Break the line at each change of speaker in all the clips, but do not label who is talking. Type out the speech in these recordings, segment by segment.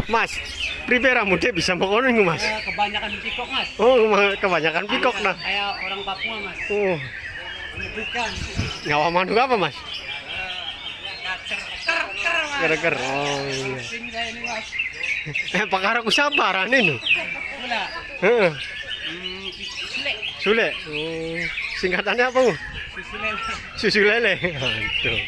Mas, prepare mudik bisa makono iku, Mas.
Kebanyakan pikok, Mas.
Oh, kebanyakan pikok nah.
Kayak orang Papua, Mas.
Oh,
Bukan.
nyawa manuk apa, Mas?
Ker, Mas.
Ker-ker. Oh iya.
Sing saya ini, Mas.
Pakar aku siapa arane no?
Gula.
Heeh.
Sule.
Sule. Oh, singkatannya apa?
Susu lele.
Susu lele. Aduh.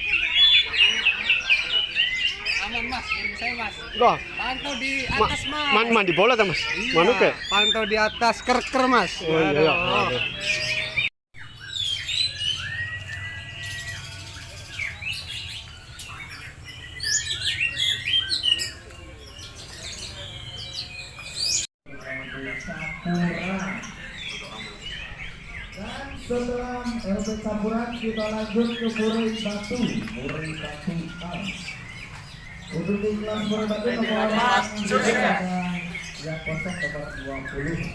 Aman, Mas. Ini saya, Mas.
Loh,
Pantau di atas, Mas.
mandi bola ta, Mas?
Iya,
Manuk ya?
pantau di atas ker-ker, Mas.
Oh iya, iya. Aduh.
Dan setelah efek campuran kita lanjut ke Murai Batu A. Untuk di kelas Murai Batu nomor yang kosong nomor 20.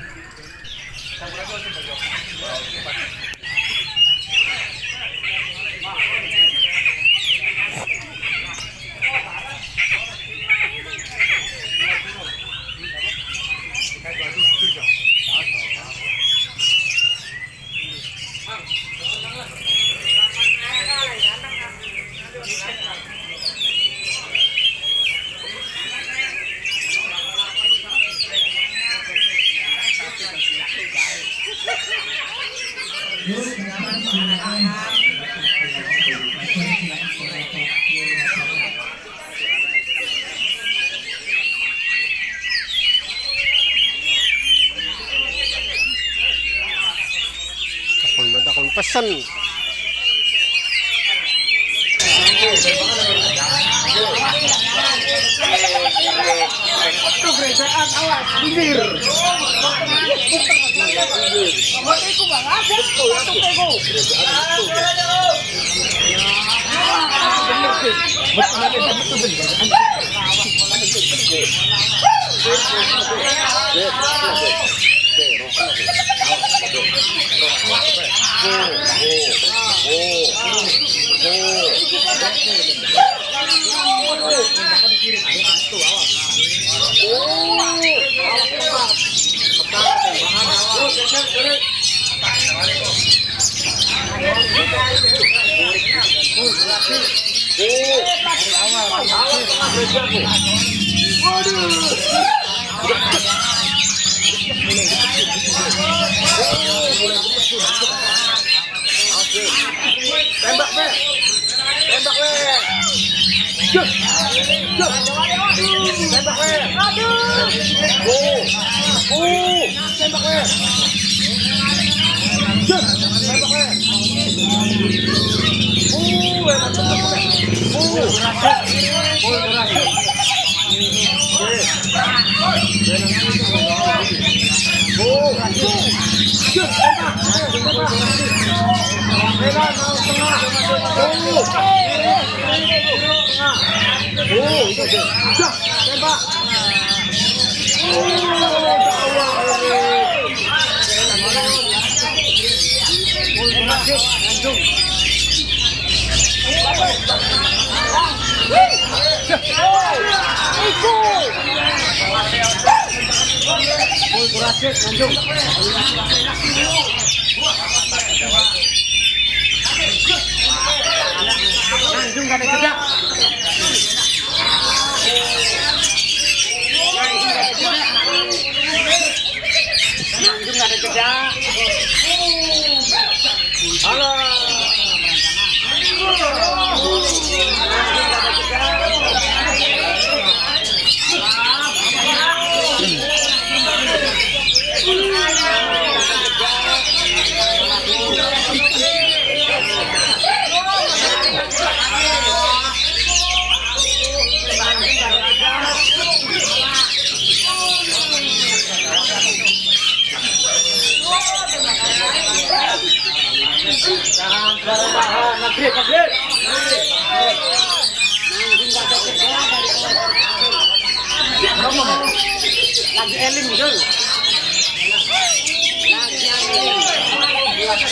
Takon pesen.
Tembak, Be. Tembak, Le. Tembak, Le. Tembak, Le.
Langsung gak ada jeda. Langsung gak ada jeda.
Halo.
Lagi elim gitu. Lagi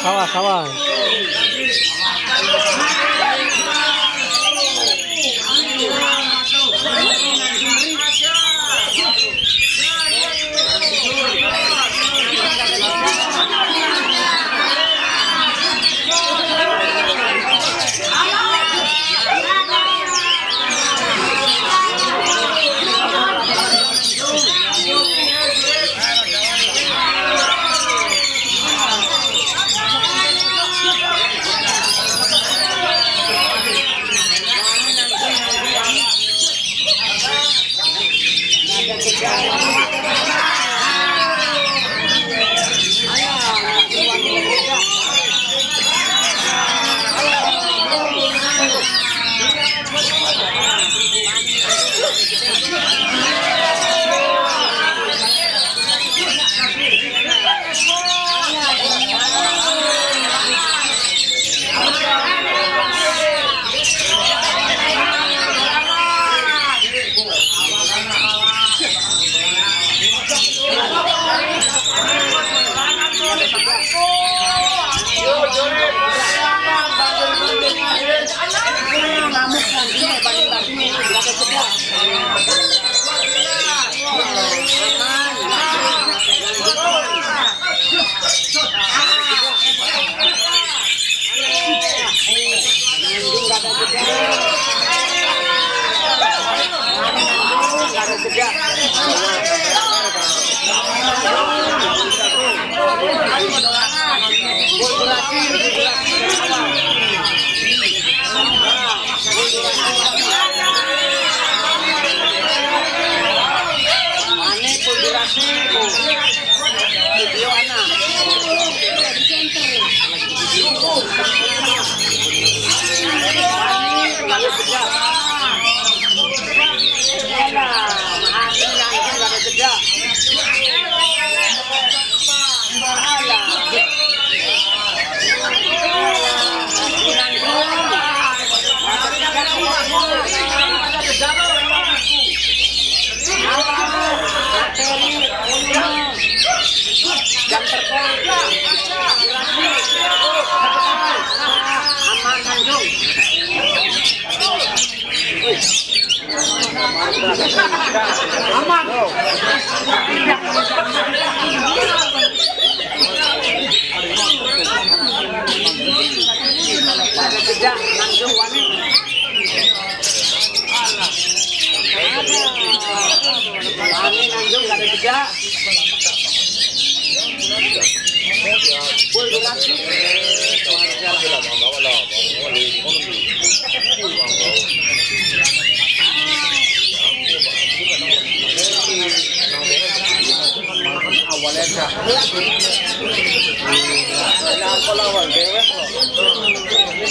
Sawah, sawah.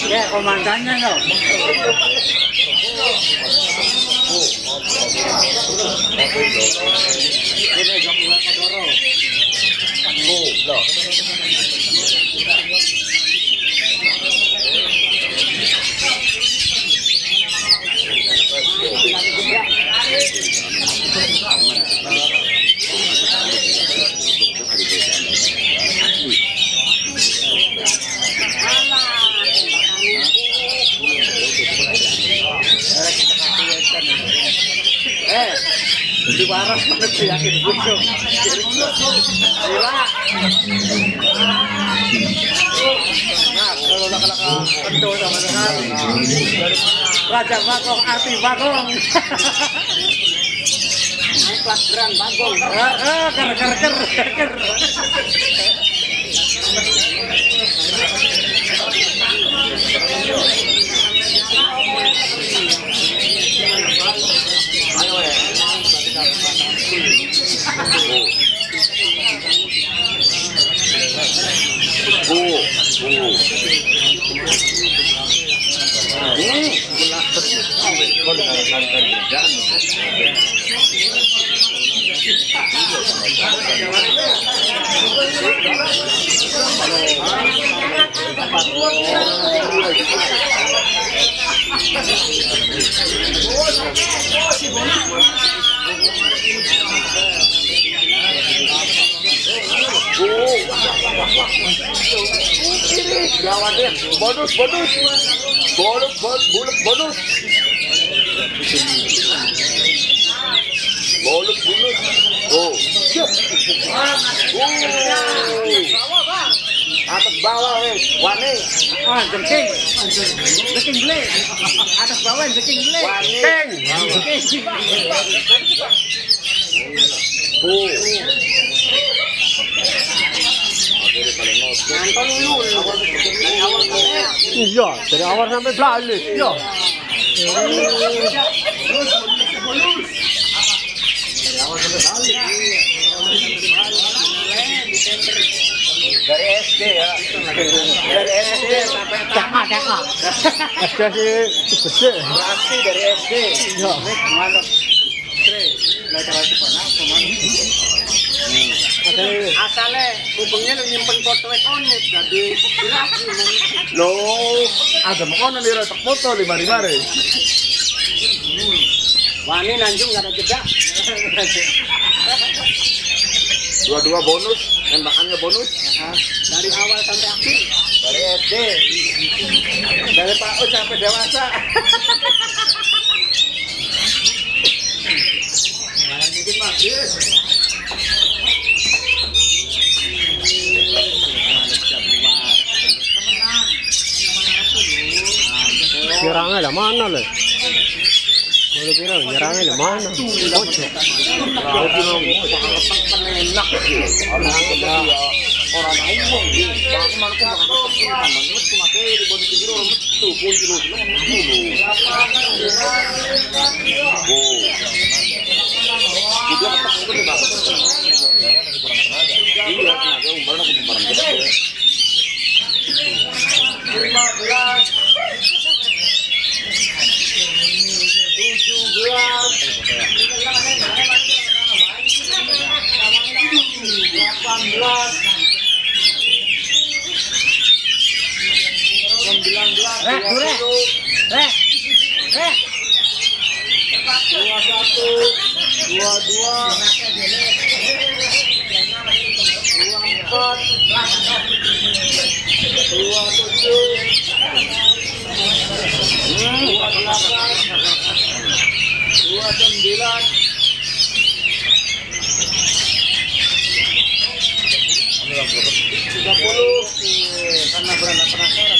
Ya, komandannya no. Di waras mana yakin busuk. Gila. Nah, kalau laka-laka kento sama sekali. Raja Bagong, arti Bagong. Kelas geran Bagong. Ker.
Gawat ya. Bonus, bonus. Bonus, bonus, bonus. Bonus, bonus. Oh. Atas bawah wes. Wani.
Ah, jengking. Jengking beli. Atas bawah jengking beli.
Wani.
Jengking.
Oh.
Nonton dulu. Dari awal sampai
Iya, dari awal sampai balik. Iya.
Dari SD ya. Dari SD sampai
TK.
Ada sih gede.
berarti dari SD.
Iya.
Mana? Belajar itu pernah kemana?
Ada
Asalnya hubungnya lu nyimpen foto ikonik jadi
Loh, ada mau nih retak foto di mari-mari.
Wani nanjung nggak ada jeda.
Dua-dua bonus, tembakannya bonus.
Dari awal sampai akhir.
Dari SD.
Dari PAUD sampai dewasa. Mungkin bagus.
nyerangnya lah mana le? Baru bilang nyerangnya lah mana? Pojok.
Enak orang umum di bagaimana kok bakal menurut cuma kayak di bodi tidur orang tuh kunci lu dulu. Oh. Dia ketak itu di bawah. Kurang tenaga. Iya, tenaga umbar aku barang gede.
30 karena berangkat penasaran.